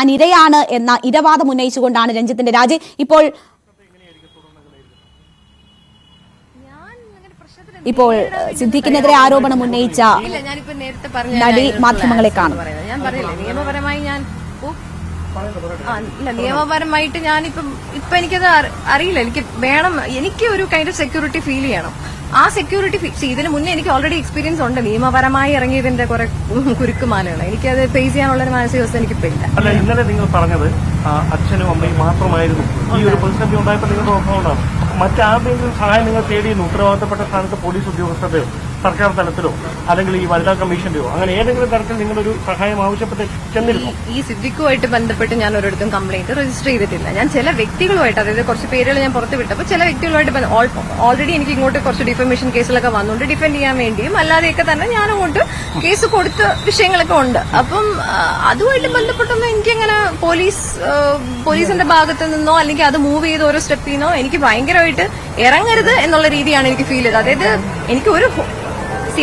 താൻ ഇരയാണ് എന്ന ഇരവാദം ഉന്നയിച്ചുകൊണ്ടാണ് രഞ്ജിത്തിന്റെ രാജി. ഇപ്പോൾ സിദ്ദീഖിനെതിരെ ആരോപണം ഉന്നയിച്ച നടി മാധ്യമങ്ങളെ കാണും. ഞാൻ പറഞ്ഞില്ലേ, നിയമപരമായി നിയമപരമായിട്ട് ഞാനിപ്പം എനിക്കത് അറിയില്ല. എനിക്ക് വേണം, എനിക്ക് ഒരു കൈൻഡ് ഓഫ് സെക്യൂരിറ്റി ഫീൽ ചെയ്യണം. ആ സെക്യൂരിറ്റി ഇതിന് മുന്നേ എനിക്ക് ഓൾറെഡി എക്സ്പീരിയൻസ് ഉണ്ട്. നിയമപരമായി ഇറങ്ങിയതിന്റെ കുറെ കുരുക്കുമാലകൾ എനിക്കത് ഫേസ് ചെയ്യാനുള്ള ഒരു മാനസികാവസ്ഥ എനിക്കിപ്പോ ഇല്ല. അല്ല, ഇന്നലെ നിങ്ങൾ പറഞ്ഞത് അച്ഛനും അമ്മയും മാത്രമായിരുന്നു ഈ ഒരു പ്രതിസന്ധി ഉണ്ടായപ്പോൾ നിങ്ങളുടെ ഒപ്പമുണ്ടാകും. മറ്റാരുടെയെങ്കിലും സഹായം നിങ്ങൾ തേടിയിരുന്നു? ഉത്തരവാദിത്തപ്പെട്ട സ്ഥാനത്ത് പോലീസ് ഉദ്യോഗസ്ഥരുടെയോ സർക്കാർ തലത്തിലോ അല്ലെങ്കിൽ ഈ വനിതാ കമ്മീഷന്റെയോ അങ്ങനെ ഏതെങ്കിലും തരത്തിൽ നിങ്ങളൊരു സഹായം ആവശ്യപ്പെട്ട് ചെന്നിരുന്നു? ഈ സിദ്ദിഖുമായിട്ട് ബന്ധപ്പെട്ട് ഞാൻ ഒരിടത്തും കംപ്ലൈന്റ് രജിസ്റ്റർ ചെയ്തിട്ടില്ല. ഞാൻ ചില വ്യക്തികളുമായിട്ട്, അതായത് കുറച്ച് പേരുകൾ ഞാൻ പുറത്ത് വിട്ടപ്പോൾ ചില വ്യക്തികളുമായിട്ട് ഓൾറെഡി എനിക്ക് ഇങ്ങോട്ട് കുറച്ച് ഡിഫമേഷൻ കേസിലൊക്കെ വന്നുകൊണ്ട് ഡിഫെൻഡ് ചെയ്യാൻ വേണ്ടിയും അല്ലാതെയൊക്കെ തന്നെ ഞാൻ അങ്ങോട്ട് കേസ് കൊടുത്ത വിഷയങ്ങളൊക്കെ ഉണ്ട്. അപ്പം അതുമായിട്ട് ബന്ധപ്പെട്ടൊന്നും എനിക്കങ്ങനെ പോലീസിന്റെ ഭാഗത്ത് നിന്നോ അല്ലെങ്കിൽ അത് മൂവ് ചെയ്ത് ഓരോ സ്റ്റെപ്പിൽ നിന്നോ എനിക്ക് ഭയങ്കരമായിട്ട് ഇറങ്ങരുത് എന്നുള്ള രീതിയാണ് എനിക്ക് ഫീൽ ചെയ്തത്. അതായത്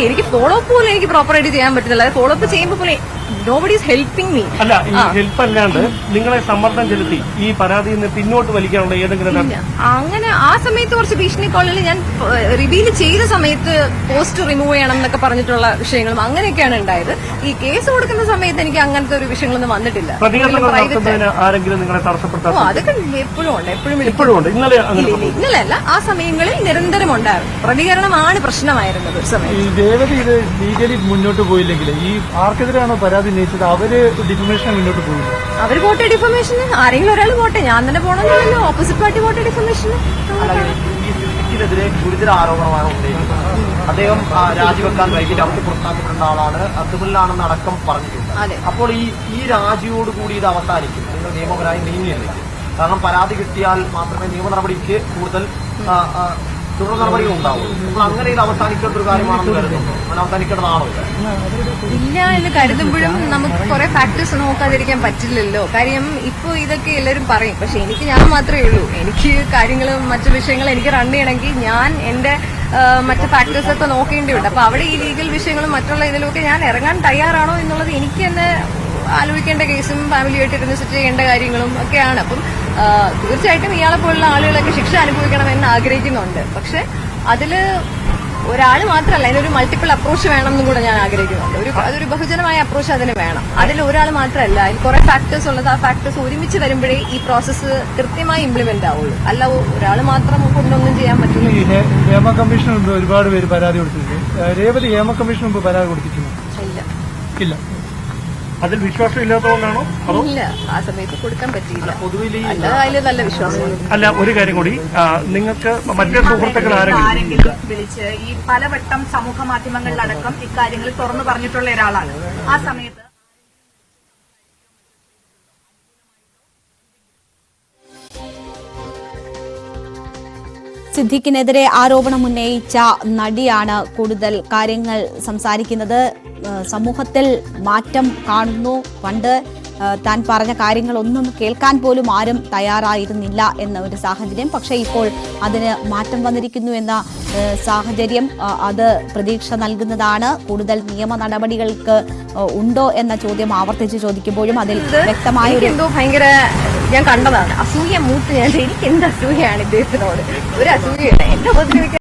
എനിക്ക് ഫോളോ അപ്പ് പോലും എനിക്ക് പ്രോപ്പറായിട്ട് ചെയ്യാൻ പറ്റുന്നില്ല. ഫോളോ അപ്പ് ചെയ്യുമ്പോൾ പോലും നോബഡി ഈസ് ഹെൽപ്പിംഗ് മീ. അല്ല, ഈ ഹെൽപ്പ് അല്ലാണ്ട് നിങ്ങളെ സമ്മർദ്ദം ചെലുത്തി ഈ പരാതിയിൽ നിന്ന് പിന്നോട്ട് വലിക്കാനുള്ള ഏതെങ്കിലും അങ്ങനെ ആ സമയത്ത് കുറച്ച് ഭീഷണി കോളിൽ ഞാൻ റിവീൽ ചെയ്ത സമയത്ത് പോസ്റ്റ് റിമൂവ് ചെയ്യണം എന്നൊക്കെ പറഞ്ഞിട്ടുള്ള വിഷയങ്ങളും അങ്ങനെയൊക്കെയാണ് ഉണ്ടായത്. ഈ കേസ് കൊടുക്കുന്ന സമയത്ത് എനിക്ക് അങ്ങനത്തെ ഒരു വിഷയങ്ങളൊന്നും വന്നിട്ടില്ല. ആരെങ്കിലും നിങ്ങളെ തടസ്സപ്പെടുത്താൻ? അതൊക്കെ എപ്പോഴും ഉണ്ട്, എപ്പോഴും ഉണ്ട്. ഇന്നലെയല്ല, ആ സമയങ്ങളിൽ നിരന്തരം ഉണ്ടായിരുന്നു. പ്രതികരണമാണ് പ്രശ്നമായിരുന്നത് ഒരു സമയത്ത്. ദേവതി ഇത് ലീഗലി മുന്നോട്ട് പോയില്ലെങ്കിൽ ഈ ആർക്കെതിരാണോ പരാതി ഉന്നയിച്ചത് അവര് ഡിഫമേഷൻ മുന്നോട്ട് പോയില്ല? അവര് പോട്ടെ ഡിഫമേഷന്, ആരെങ്കിലും ഒരാൾ പോട്ടെ, ഞാൻ തന്നെ പോകണമെന്നില്ലല്ലോ. ഓപ്പോസിറ്റ് പാർട്ടി പോട്ടെ ഡിഫമേഷന്. ഇതിനെതിരെ ഗുരുതര ആരോപണമാണ് ഉന്നയിക്കുന്നത്. അദ്ദേഹം രാജിവെക്കാൻ വൈകിട്ട് അവർക്ക് പുറത്താക്കപ്പെടുന്ന ആളാണ്, അതുപോലാണെന്ന് അടക്കം പറഞ്ഞിട്ടുണ്ട്. അപ്പോൾ ഈ രാജിയോടുകൂടി ഇത് അവസാനിക്കും, നിങ്ങൾ നിയമപരമായി നീങ്ങിയില്ലെങ്കിൽ. കാരണം പരാതി കിട്ടിയാൽ മാത്രമേ നിയമ നടപടിക്ക് കൂടുതൽ തുടർ നടപടികൾ ഉണ്ടാവും. അപ്പോൾ അങ്ങനെ ഇത് അവസാനിക്കേണ്ട ഒരു കാര്യമാണെന്ന് കരുതുന്നു. അങ്ങനെ അവസാനിക്കേണ്ടതാണോ? ഇല്ല എന്ന് കരുതുമ്പോഴും നമുക്ക് കുറെ ഫാക്ടേഴ്സ് നോക്കാതിരിക്കാൻ പറ്റില്ലല്ലോ. കാര്യം ഇപ്പൊ ഇതൊക്കെ എല്ലാവരും പറയും, പക്ഷെ ഞാൻ മാത്രമേ ഉള്ളൂ. എനിക്ക് കാര്യങ്ങളും മറ്റു വിഷയങ്ങളും എനിക്ക് റൺ ചെയ്യണമെങ്കിൽ ഞാൻ എന്റെ മറ്റു ഫാക്ടേഴ്സ് ഒക്കെ നോക്കേണ്ടിയുണ്ട്. അപ്പൊ അവിടെ ഈ ലീഗൽ വിഷയങ്ങളും മറ്റുള്ള ഇതിലൊക്കെ ഞാൻ ഇറങ്ങാൻ തയ്യാറാണോ എന്നുള്ളത് എനിക്ക് തന്നെ ആലോചിക്കേണ്ട കേസും ഫാമിലിയായിട്ട് ഇരുന്ന് സെറ്റ് ചെയ്യേണ്ട കാര്യങ്ങളും ഒക്കെയാണ്. അപ്പം തീർച്ചയായിട്ടും ഇയാളെ പോലുള്ള ആളുകളൊക്കെ ശിക്ഷ അനുഭവിക്കണമെന്ന് ആഗ്രഹിക്കുന്നുണ്ട്. പക്ഷെ അതില് ഒരാൾ മാത്രമല്ല, അതിനൊരു മൾട്ടിപ്പിൾ അപ്രോച്ച് വേണം എന്നും കൂടെ ഞാൻ ആഗ്രഹിക്കുന്നുണ്ട്. അതൊരു ബഹുജനമായ അപ്രോച്ച് അതിന് വേണം. അതിൽ ഒരാൾ മാത്രമല്ല, അതിൽ കുറെ ഫാക്ടേഴ്സ് ഉള്ളത്. ആ ഫാക്ടേഴ്സ് ഒരുമിച്ച് വരുമ്പോഴേ ഈ പ്രോസസ്സ് കൃത്യമായി ഇംപ്ലിമെന്റ് ആവുള്ളൂ. അല്ല ഒരാൾ മാത്രം കൊണ്ടൊന്നും ചെയ്യാൻ പറ്റില്ല. ഹേമ കമ്മീഷന് മുമ്പ് ഒരുപാട് പേര് പരാതി കൊടുത്തിട്ടുണ്ട്. രേവതി ഹേമ കമ്മീഷന് മുമ്പ് പരാതി കൊടുത്തിട്ടുണ്ടോ? ഇല്ല. അതിൽ വിശ്വാസം ഇല്ലാത്തതുകൊണ്ടാണോ? ഇല്ല, ആ സമയത്ത് കൊടുക്കാൻ പറ്റിയില്ല. അതിൽ നല്ല വിശ്വാസം. അല്ല, ഒരു കാര്യം കൂടി, നിങ്ങൾക്ക് മറ്റേ സുഹൃത്തുക്കൾ ആരെങ്കിലും വിളിച്ച് ഈ പലവട്ടം സമൂഹ മാധ്യമങ്ങളിലടക്കം ഇക്കാര്യങ്ങൾ തുറന്നു പറഞ്ഞിട്ടുള്ള ഒരാളാണ്. ആ സമയത്ത് സിദ്ദീഖിനെതിരെ ആരോപണം ഉന്നയിച്ച നടിയാണ് കൂടുതൽ കാര്യങ്ങൾ സംസാരിക്കുന്നത്. സമൂഹത്തിൽ മാറ്റം കാണുന്നു. പണ്ട് താൻ പറഞ്ഞ കാര്യങ്ങളൊന്നും കേൾക്കാൻ പോലും ആരും തയ്യാറായിരുന്നില്ല എന്ന ഒരു സാഹചര്യം. പക്ഷേ ഇപ്പോൾ അതിന് മാറ്റം വന്നിരിക്കുന്നു എന്ന സാഹചര്യം അത് പ്രതീക്ഷ നൽകുന്നതാണ്. കൂടുതൽ നിയമ നടപടികൾക്ക് ഉണ്ടോ എന്ന ചോദ്യം ആവർത്തിച്ച് ചോദിക്കുമ്പോഴും അതിൽ വ്യക്തമായ എന്തോ ഭയങ്കര ഞാൻ കണ്ടതാണ്. അസൂയ മൂത്ത് ഞാൻ എനിക്ക് എന്ത് അസൂയയാണ് ഇദ്ദേഹത്തിനോട്. ഒരു അസൂയയില്ല. എന്നെ ഉപദ്രവിക്കാൻ